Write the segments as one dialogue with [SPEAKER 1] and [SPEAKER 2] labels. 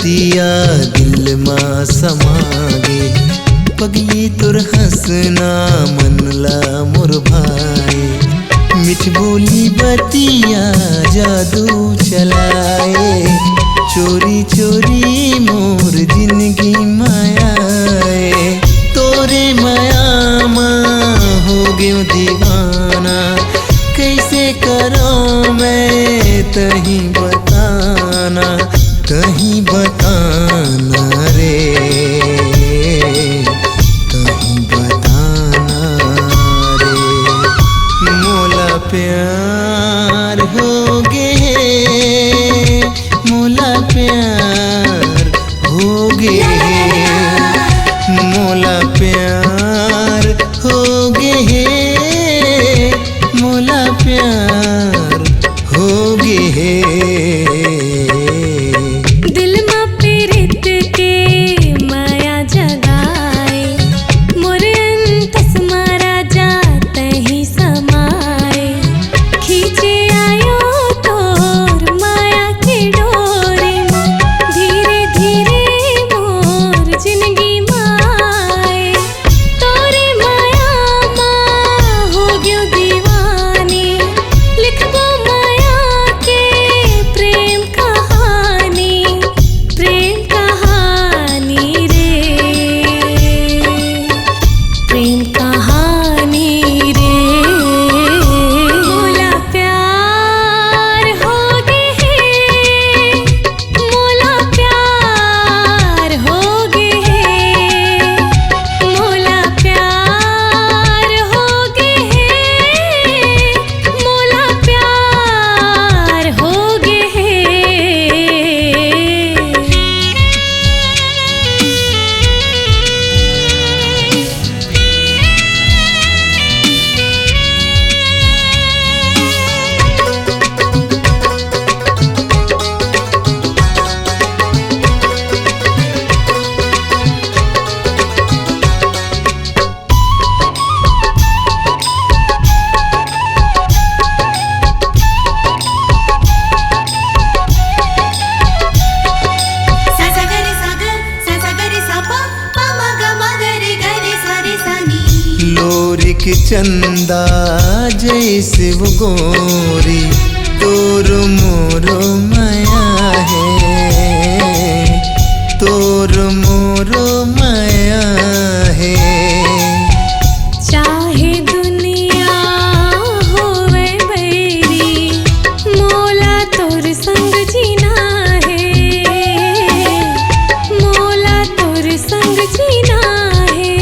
[SPEAKER 1] बतिया दिल माँ समागे, पगली तुर हंसना मनला मोर भाई। मिठ बोली बतिया जादू चलाए, चोरी चोरी मोर जिंदगी मायाए। तोरे माया माँ हो गयो दीवाना, कैसे करो मैं तहीं बताना, तहीं बताना रे, तहीं बताना रे। मोला प्यार हो गे, मोला प्यार हो गे, मोला प्यार हो गे, मोला प्यार हो गे।
[SPEAKER 2] दिल माँ प्रीत के माया जगाए, मोर अंतस मारा जात ही समाए। खींचे आयो तोर माया की डोरी, धीरे धीरे मोर जिंदगी माए। तोरे माया माँ हो गयो दीवानी, लिखबो माया के प्रेम कहानी, प्रेम कहानी रे, प्रेम कहानी रे। मोला प्यार हो गे, मोला प्यार हो गे, मोला प्यार हो गे, मोला प्यार हो गे।
[SPEAKER 1] लोरिक चंदा जैसे वो गोरी, तोर मोरो माया है, तोर मोरो माया है।
[SPEAKER 2] चाहे दुनिया होवे बैरी, मोला तोर संग जीना है, मोला तोर संग जीना है।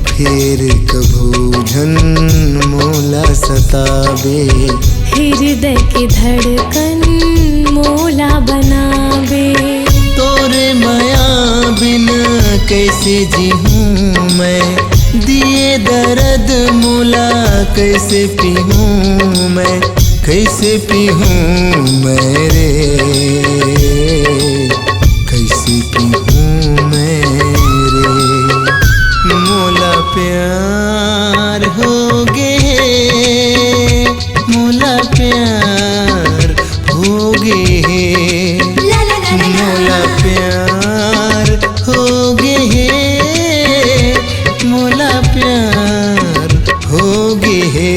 [SPEAKER 1] फिर कभू झन मोला सतावे,
[SPEAKER 2] हृदय की धड़कन मोला बनावे।
[SPEAKER 1] तोरे माया बिन कैसे जीऊँ मैं, दिए दर्द मोला कैसे पीऊँ मैं, कैसे पीऊँ मैं रे, कैसे पीऊँ मैं रे। मोला प्यार हो गे, मोला प्यार हो गे, मोला प्यार हो गे, मोला प्यार हो गे।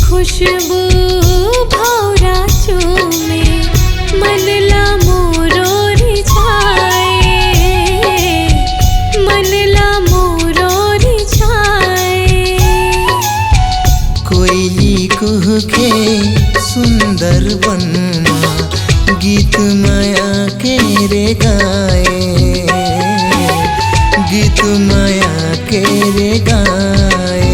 [SPEAKER 2] खुशबू भौरा चूमे, मनला मोरो रिझाए, मनला मोरो रिझाए।
[SPEAKER 1] कोयली कुह के सुंदर वनमा, गीत माया के रे गाए, गीत माया के रे गाए।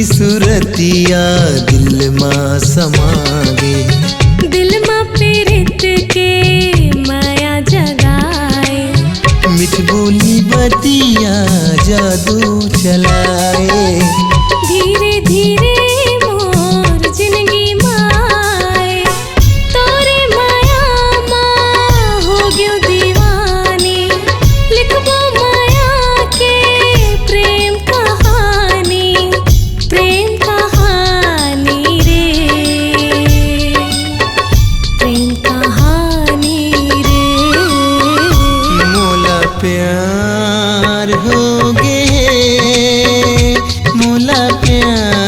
[SPEAKER 1] सूरतिया दिल माँ समागे
[SPEAKER 2] दिल माँ प्रीत के माया जगाए
[SPEAKER 1] मिठ बोली बतिया जादू चलाए
[SPEAKER 2] धीरे धीरे मोर जिंदगी माए तोरे माया माँ हो गयो दीवानी लिखबो माया के प्रेम कहानी रे प्रेम कहानी रे
[SPEAKER 1] मोला प्यार हो गे मोला प्यार